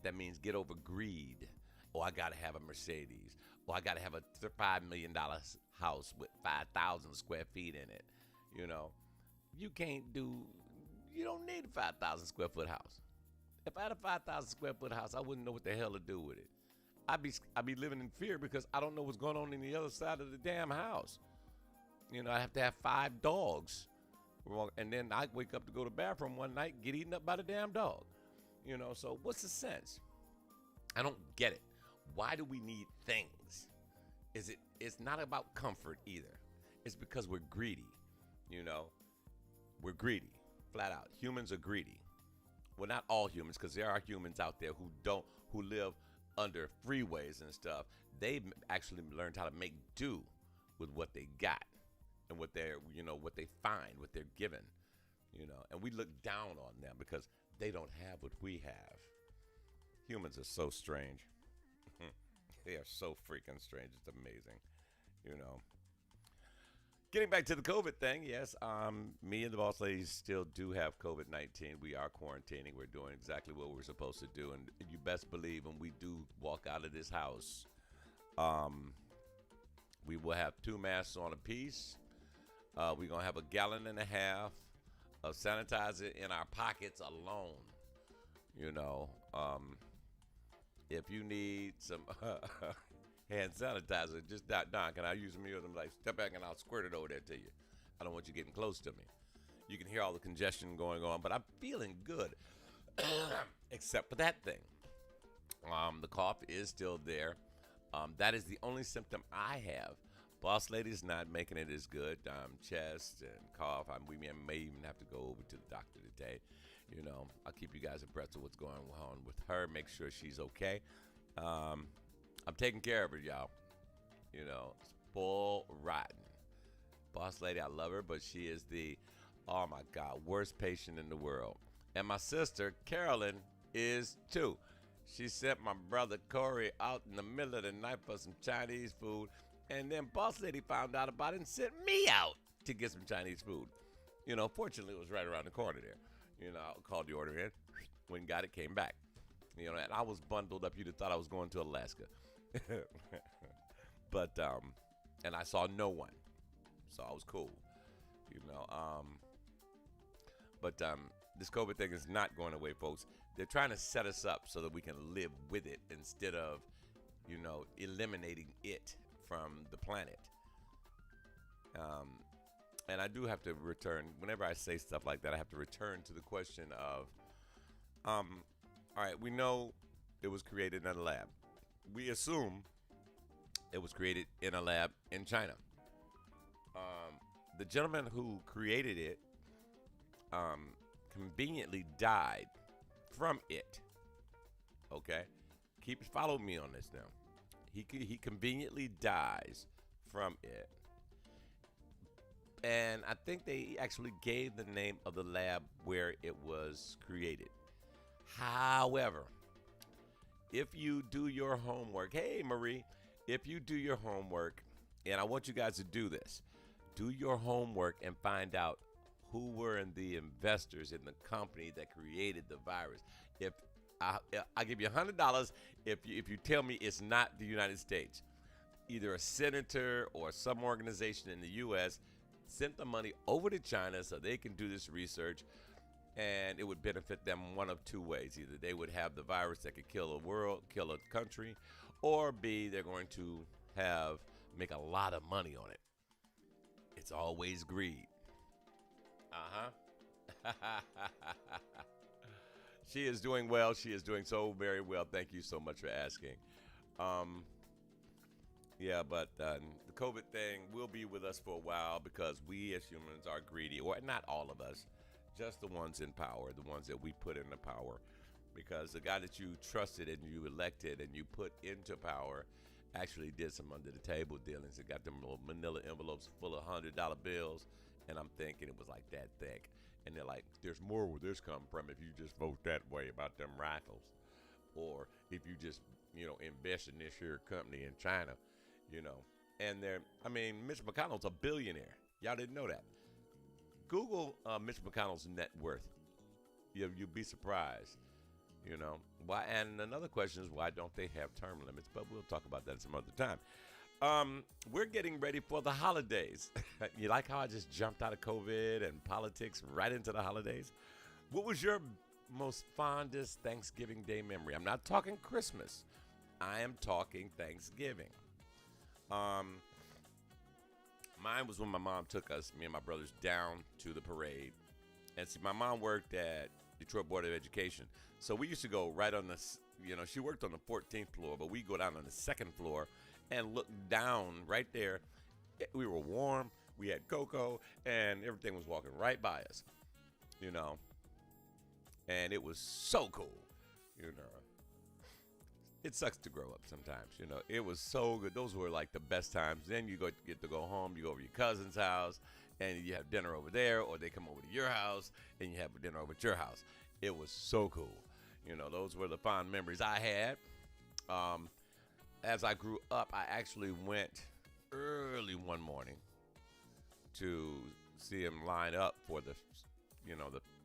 that means get over greed. Oh, I got to have a Mercedes. Or I got to have a $5 million house with 5,000 square feet in it. You don't need a 5,000 square foot house. If I had a 5,000 square foot house, I wouldn't know what the hell to do with it. I'd be living in fear because I don't know what's going on in the other side of the damn house. I have to have 5 dogs. And then I wake up to go to the bathroom one night and get eaten up by the damn dog. So what's the sense? I don't get it. Why do we need things? It's not about comfort either. It's because we're greedy. We're greedy, flat out. Humans are greedy. Well, not all humans, because there are humans out there who live under freeways and stuff. They've actually learned how to make do with what they got and what what they find, what they're given, and we look down on them because they don't have what we have. Humans are so strange. They are so freaking strange. It's amazing, Getting back to the COVID thing, yes, me and the boss ladies still do have COVID-19. We are quarantining. We're doing exactly what we're supposed to do. And you best believe when we do walk out of this house, we will have 2 masks on apiece. We're going to have 1.5 gallons of sanitizer in our pockets alone. If you need some hand sanitizer, just Don, can I use some of yours? I'm like, step back and I'll squirt it over there to you. I don't want you getting close to me. You can hear all the congestion going on, but I'm feeling good, except for that thing. The cough is still there. That is the only symptom I have. Boss lady's not making it as good. Chest and cough. We may even have to go over to the doctor today. I'll keep you guys abreast of what's going on with her. Make sure she's okay. I'm taking care of her, y'all. Spoiled rotten. Boss lady, I love her, but she is the, oh my God, worst patient in the world. And my sister, Carolyn, is too. She sent my brother Corey out in the middle of the night for some Chinese food. And then boss lady found out about it and sent me out to get some Chinese food. Fortunately, it was right around the corner there. I called the order in, went and got it, came back. And I was bundled up. You'd have thought I was going to Alaska. But, and I saw no one. So I was cool. But this COVID thing is not going away, folks. They're trying to set us up so that we can live with it instead of, eliminating it from the planet. And I do have to return, whenever I say stuff like that, I have to return to the question of, all right, we know it was created in a lab. We assume it was created in a lab in China. The gentleman who created it conveniently died from it. Okay? Follow me on this now. He conveniently dies from it. And I think they actually gave the name of the lab where it was created. However, if you do your homework, hey, Marie, if you do your homework, and I want you guys to do this, do your homework and find out who were the investors in the company that created the virus. If I give you $100 if you tell me it's not the United States, either a senator or some organization in the U.S. sent the money over to China so they can do this research, and it would benefit them one of two ways. Either they would have the virus that could kill a world, kill a country, or B, they're going to make a lot of money on it. It's always greed. She is doing well. She is doing so very well. Thank you so much for asking. Yeah, but the COVID thing will be with us for a while because we as humans are greedy, or not all of us, just the ones in power, the ones that we put into power. Because the guy that you trusted and you elected and you put into power actually did some under the table dealings and got them little manila envelopes full of $100 bills. And I'm thinking it was like that thick. And they're like, there's more where this come from if you just vote that way about them rifles. Or if you just, invest in this here company in China, And Mitch McConnell's a billionaire. Y'all didn't know that. Google Mitch McConnell's net worth. You'll be surprised. Why? And another question is, why don't they have term limits? But we'll talk about that some other time. We're getting ready for the holidays. You like how I just jumped out of COVID and politics right into the holidays? What was your most fondest Thanksgiving Day memory? I'm not talking Christmas. I am talking Thanksgiving. Mine was when my mom took us, me and my brothers, down to the parade. And see, my mom worked at Detroit Board of Education. So we used to go right on she worked on the 14th floor, but we go down on the second floor and look down right there. We were warm, we had cocoa, and everything was walking right by us, And it was so cool, It sucks to grow up sometimes, It was so good. Those were like the best times. Then you get to go home. You go over to your cousin's house, and you have dinner over there, or they come over to your house, and you have dinner over at your house. It was so cool. Those were the fond memories I had. As I grew up, I actually went early one morning to see him line up for the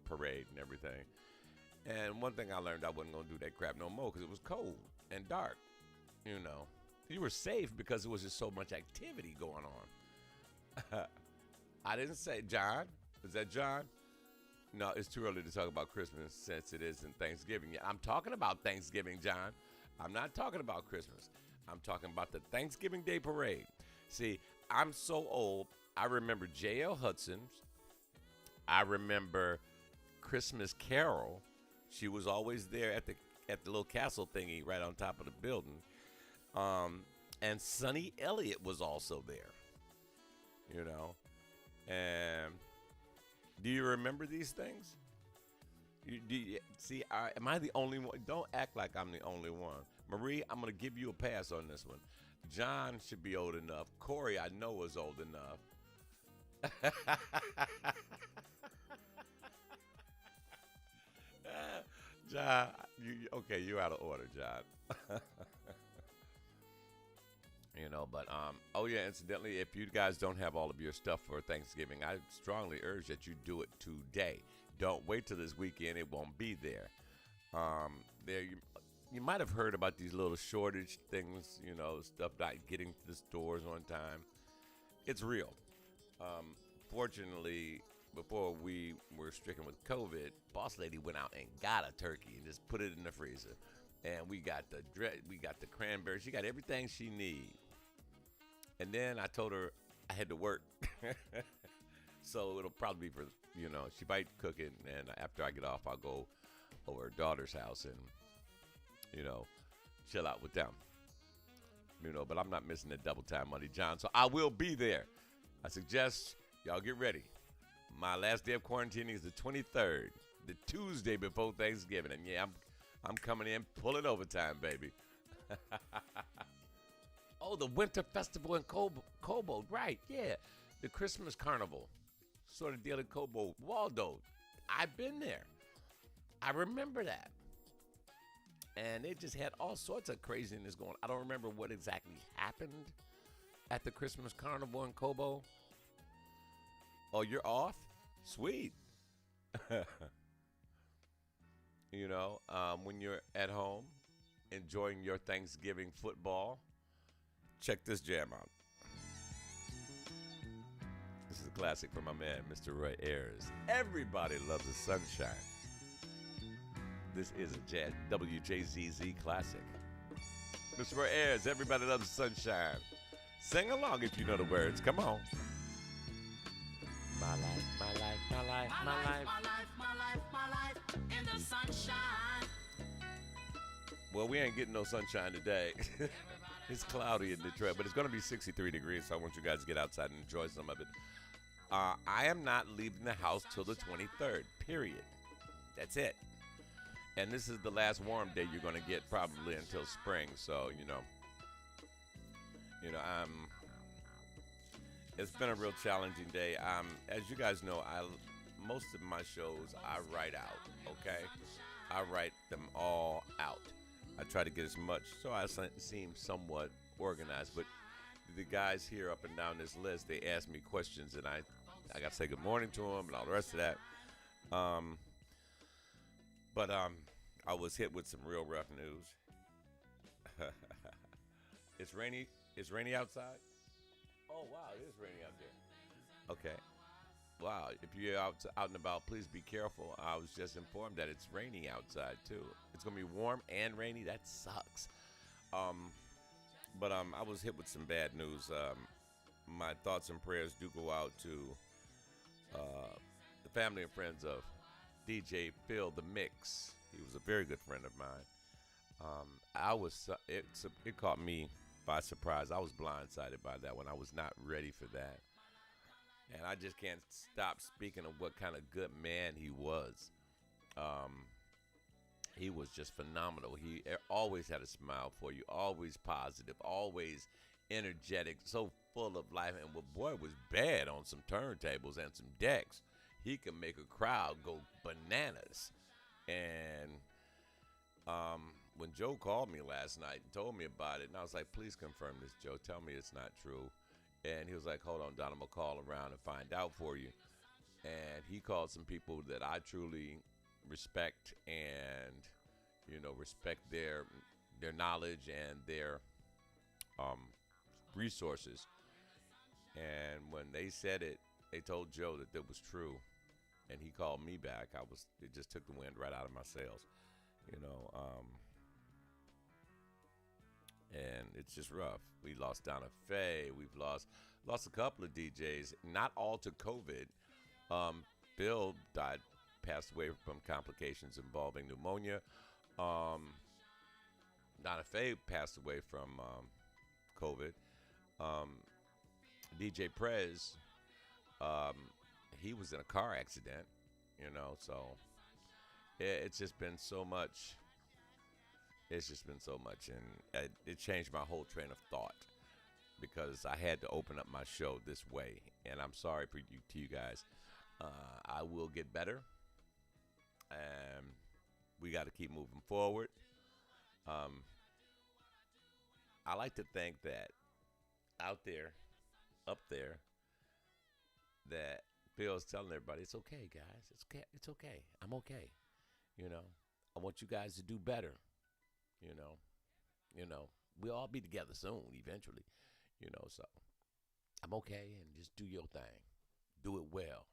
parade and everything. And one thing I learned, I wasn't going to do that crap no more because it was cold and dark. You were safe because there was just so much activity going on. I didn't say, John, is that John? No, it's too early to talk about Christmas since it isn't Thanksgiving yet. I'm talking about Thanksgiving, John. I'm not talking about Christmas. I'm talking about the Thanksgiving Day parade. See, I'm so old. I remember J.L. Hudson's. I remember Christmas Carol. She was always there at the little castle thingy right on top of the building. And Sonny Elliott was also there. And do you remember these things? Am I the only one? Don't act like I'm the only one. Marie, I'm going to give you a pass on this one. John should be old enough. Corey, I know, is old enough. John, you're out of order, John. But incidentally, if you guys don't have all of your stuff for Thanksgiving, I strongly urge that you do it today. Don't wait till this weekend. It won't be there. You might have heard about these little shortage things, stuff not getting to the stores on time. It's real. Fortunately, before we were stricken with COVID, Boss Lady went out and got a turkey and just put it in the freezer. And we got the cranberries. She got everything she needs. And then I told her I had to work. So it'll probably be for, she might cook it. And after I get off, I'll go over her daughter's house and, chill out with them. But I'm not missing the double time money, John. So I will be there. I suggest y'all get ready. My last day of quarantining is the 23rd, the Tuesday before Thanksgiving. And yeah, I'm coming in pulling overtime, baby. Oh, the Winter Festival in Cobalt, right? Yeah. the Christmas Carnival, sort of deal at Cobo, Waldo. I've been there. I remember that. And they just had all sorts of craziness going. I don't remember what exactly happened at the Christmas Carnival in Cobo. Oh, you're off? Sweet. You know, when you're at home enjoying your Thanksgiving football, check this jam out. This is a classic from my man, Mr. Roy Ayers. Everybody loves the sunshine. This is a WJZZ classic. Mr. Roy Ayers, everybody loves the sunshine. Sing along if you know the words. Come on. My life, my life, my life, my life. My life, my life, my life in the sunshine. Well, we ain't getting no sunshine today. It's cloudy in Detroit, but it's going to be 63 degrees, so I want you guys to get outside and enjoy some of it. I am not leaving the house till the 23rd, period. That's it. And this is the last warm day you're going to get probably until spring, so, it's been a real challenging day. As you guys know, most of my shows I write out, okay? I write them all out. I try to get as much, so I seem somewhat organized. But the guys here up and down this list, they ask me questions, and I got to say good morning to them and all the rest of that. But I was hit with some real rough news. It's rainy. It's rainy outside. Oh wow, it is rainy out there. Okay. Wow, if you're out and about, please be careful. I was just informed that it's raining outside too. It's gonna be warm and rainy. That sucks. But I was hit with some bad news. My thoughts and prayers do go out to the family and friends of DJ Phil the Mix. He was a very good friend of mine. It caught me by surprise. I was blindsided by that one. I was not ready for that. And I just can't stop speaking of what kind of good man he was. He was just phenomenal. He always had a smile for you, always positive, always energetic, so full of life. And boy was bad on some turntables and some decks. He could make a crowd go bananas. And when Joe called me last night and told me about it, and I was like, please confirm this, Joe. Tell me it's not true. And he was like, hold on, Don, I'm going to call around and find out for you. And he called some people that I truly respect and, respect their knowledge and their resources. And when they said it, they told Joe that it was true. And he called me back. It just took the wind right out of my sails, and it's just rough. We lost Donna Faye. We've lost a couple of DJs, not all to COVID. Bill passed away from complications involving pneumonia. Donna Faye passed away from COVID. DJ Prez, he was in a car accident, so it's just been so much. It's just been so much, and it changed my whole train of thought because I had to open up my show this way, and I'm sorry to you guys. I will get better, and we got to keep moving forward. I like to think that out there, up there, that Bill's telling everybody, it's okay, guys. It's okay. It's okay. I'm okay. I want you guys to do better. We'll all be together soon, eventually, so I'm okay, and just do your thing. Do it well.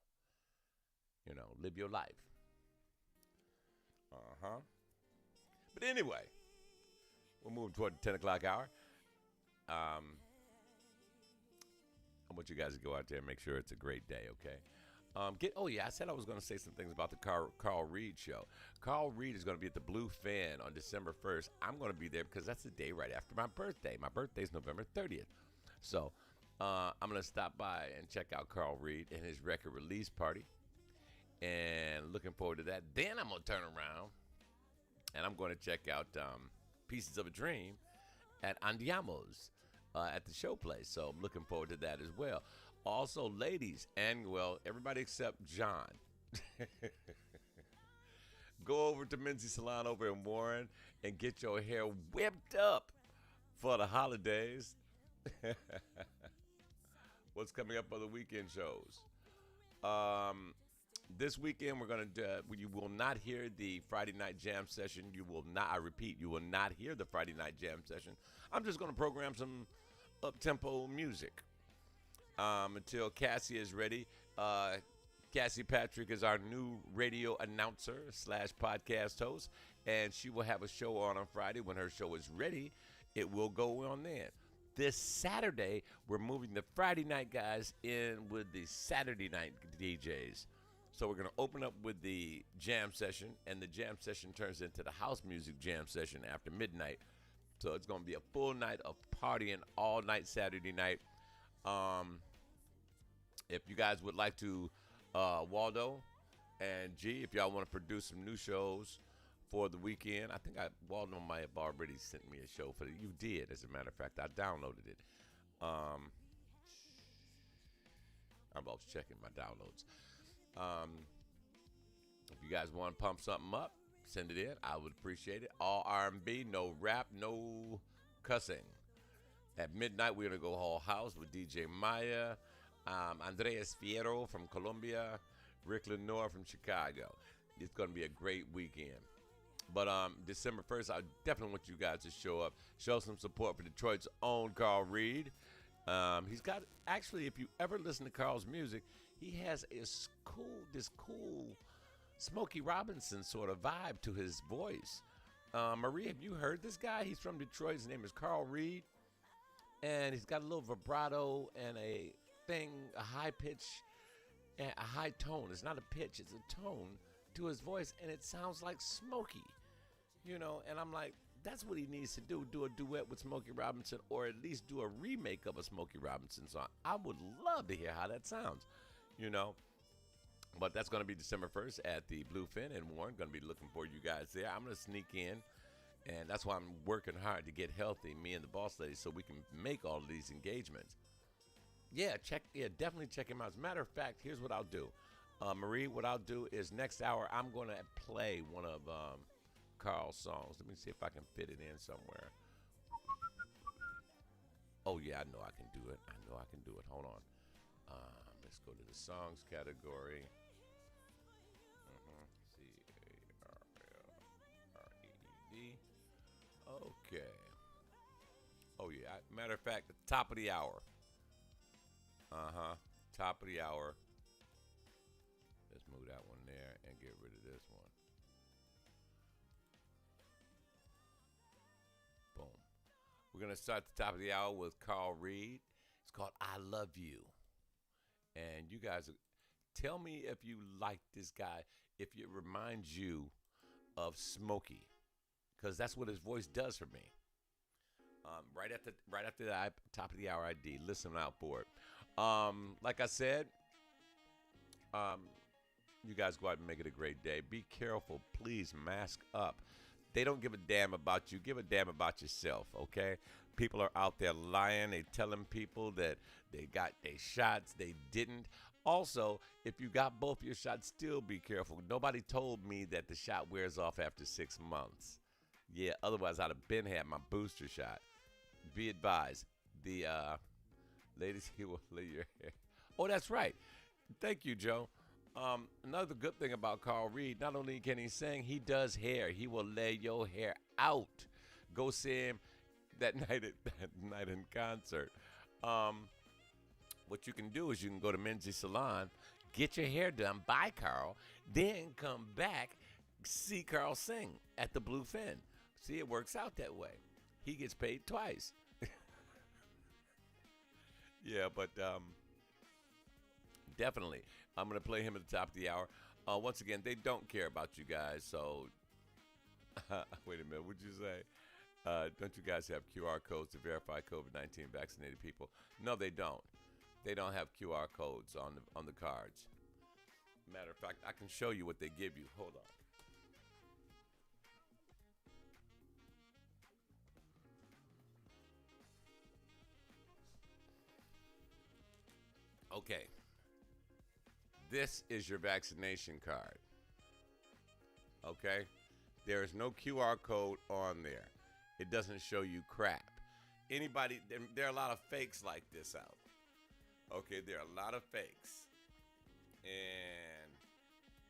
Live your life. But anyway, we're moving toward the 10 o'clock hour. I want you guys to go out there and make sure it's a great day, okay? I said I was going to say some things about the Carl Reed show. Carl Reed is going to be at the Blue Fin on December 1st. I'm going to be there because that's the day right after my birthday. My birthday is November 30th. So I'm going to stop by and check out Carl Reed and his record release party. And looking forward to that. Then I'm going to turn around and I'm going to check out Pieces of a Dream at Andiamo's at the show place. So I'm looking forward to that as well. Also, ladies, and well, everybody except John. Go over to Minzy Salon over in Warren and get your hair whipped up for the holidays. What's coming up on the weekend shows? This weekend we're gonna do. You will not hear the Friday night jam session. You will not. I repeat, you will not hear the Friday night jam session. I'm just gonna program some up-tempo music until Cassie is ready. Cassie Patrick is our new radio announcer / podcast host, and she will have a show on Friday. When her show is ready, it will go on then. This Saturday, we're moving the Friday night guys in with the Saturday night DJs. So we're going to open up with the jam session, and the jam session turns into the house music jam session after midnight. So it's going to be a full night of partying all night Saturday night. If you guys would like to, Waldo and G, if y'all want to produce some new shows for the weekend, I think Waldo might have already sent me a show for you did, as a matter of fact. I downloaded it. I'm always checking my downloads. If you guys want to pump something up, send it in. I would appreciate it. All R&B, no rap, no cussing. At midnight, we're going to go whole house with DJ Maya, Andreas Fierro from Colombia, Rick Lenore from Chicago. It's going to be a great weekend. But December 1st, I definitely want you guys to show up. Show some support for Detroit's own Carl Reed. He's got, actually, if you ever listen to Carl's music, he has this cool Smokey Robinson sort of vibe to his voice. Marie, have you heard this guy? He's from Detroit. His name is Carl Reed. And he's got a little vibrato and a high pitch, and a high tone. It's not a pitch, it's a tone to his voice, and it sounds like Smokey. You know, and I'm like, that's what he needs to do a duet with Smokey Robinson, or at least do a remake of a Smokey Robinson song. I would love to hear how that sounds, you know. But that's going to be December 1st at the Bluefin in Warren. Going to be looking for you guys there. I'm going to sneak in, and that's why I'm working hard to get healthy, me and the boss lady, so we can make all of these engagements. Definitely check him out. As a matter of fact, here's what I'll do. Marie, what I'll do is next hour, I'm going to play one of Carl's songs. Let me see if I can fit it in somewhere. Oh, yeah, I know I can do it. Hold on. Let's go to the songs category. C-A-R-L-R-E-D. Okay. Oh, yeah. Matter of fact, the top of the hour. Top of the hour. Let's move that one there and get rid of this one. Boom. We're going to start the top of the hour with Carl Reed. It's called I Love You. And you guys, tell me if you like this guy, if it reminds you of Smokey, because that's what his voice does for me. Right after the top of the hour ID, listen out for it. Like I said, you guys go out and make it a great day. Be careful, please. Mask up. They don't give a damn about you. Give a damn about yourself, okay? People are out there lying. They telling people that they got their shots. They didn't. Also, if you got both your shots, still be careful. Nobody told me that the shot wears off after 6 months. Yeah, otherwise I'd have been had my booster shot. Be advised. The ladies, he will lay your hair. Oh, that's right. Thank you, Joe. Another good thing about Carl Reed, not only can he sing, he does hair. He will lay your hair out. Go see him that night in concert. What you can do is you can go to Minzy Salon, get your hair done by Carl, then come back, see Carl sing at the Bluefin. See, it works out that way. He gets paid twice. Yeah, but definitely. I'm going to play him at the top of the hour. Once again, they don't care about you guys, so wait a minute. What'd you say? Don't you guys have QR codes to verify COVID-19 vaccinated people? No, they don't. They don't have QR codes on the cards. Matter of fact, I can show you what they give you. Hold on. Okay. This is your vaccination card. Okay? There is no QR code on there. It doesn't show you crap. There are a lot of fakes like this out. Okay, there are a lot of fakes. And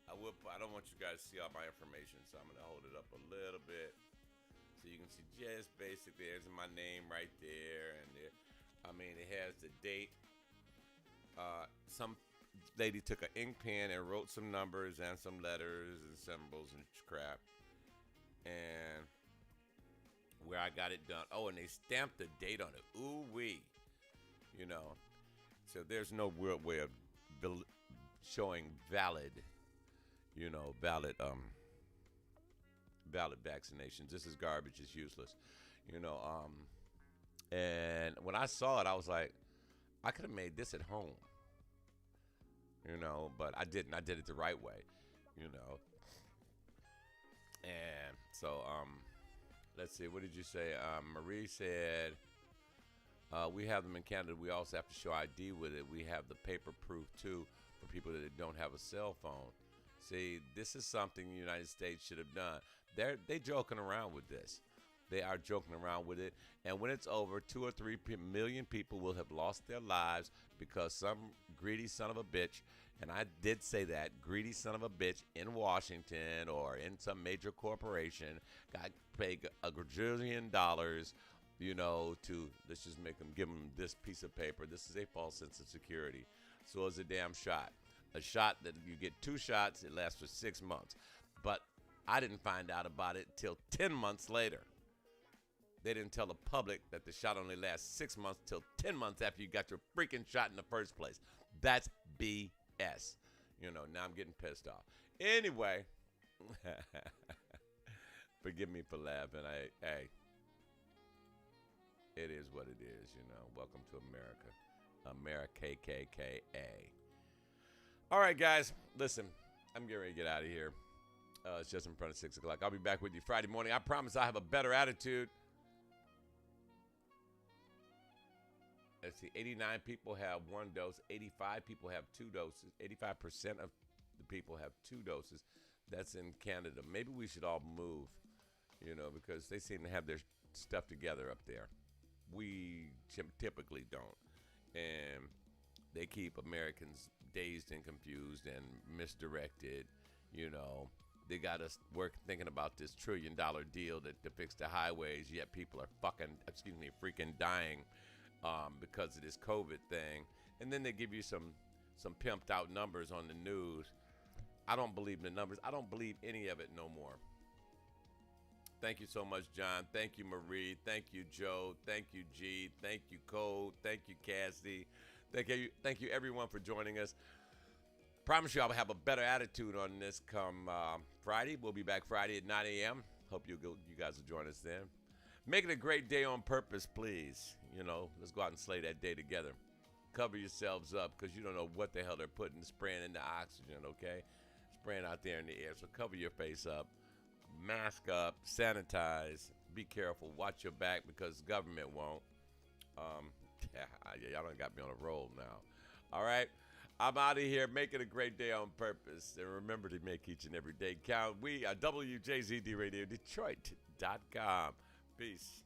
I don't want you guys to see all my information, so I'm going to hold it up a little bit so you can see just basically, there's my name right there. And there, it has the date. Some lady took an ink pen and wrote some numbers and some letters and symbols and crap. And where I got it done. Oh, and they stamped the date on it. Ooh-wee. So there's no real way of showing valid vaccinations. This is garbage. It's useless. And when I saw it, I was like, I could have made this at home. But I didn't. I did it the right way. And so, let's see. What did you say? Marie said, we have them in Canada. We also have to show ID with it. We have the paper proof, too, for people that don't have a cell phone. See, this is something the United States should have done. They joking around with this. They are joking around with it. And when it's over, 2 or 3 million people will have lost their lives because some greedy son of a bitch, and I did say that, greedy son of a bitch in Washington or in some major corporation got paid a gajillion dollars, to, let's just give them this piece of paper. This is a false sense of security. So it's a damn shot. A shot that you get 2 shots, it lasts for 6 months. But I didn't find out about it till 10 months later. They didn't tell the public that the shot only lasts 6 months till 10 months after you got your freaking shot in the first place. That's BS. Now I'm getting pissed off. Anyway, forgive me for laughing. Hey, it is what it is, Welcome to America. America, KKKA. All right, guys, listen, I'm getting ready to get out of here. It's just in front of 6 o'clock. I'll be back with you Friday morning. I promise I'll have a better attitude. Let's see, 89 people have 1 dose. 85 people have 2 doses. 85% of the people have 2 doses. That's in Canada. Maybe we should all move, because they seem to have their stuff together up there. We typically don't. And they keep Americans dazed and confused and misdirected. They got us thinking about this $1 trillion deal to fix the highways, yet people are freaking dying because of this COVID thing. And then they give you some pimped out numbers on the news. I don't believe in the numbers. I don't believe any of it no more. Thank you so much, John. Thank you, Marie. Thank you, Joe. Thank you, G. Thank you, Cole. Thank you, Cassidy. Thank you, everyone, for joining us. Promise you I'll have a better attitude on this come Friday. We'll be back Friday at 9 a.m. Hope you guys will join us then. Make it a great day on purpose, please. Let's go out and slay that day together. Cover yourselves up because you don't know what the hell they're spraying in the oxygen, okay? Spraying out there in the air. So cover your face up, mask up, sanitize, be careful, watch your back because government won't. Y'all done got me on a roll now. All right? I'm out of here. Make it a great day on purpose. And remember to make each and every day count. We are WJZD Radio Detroit.com. Peace.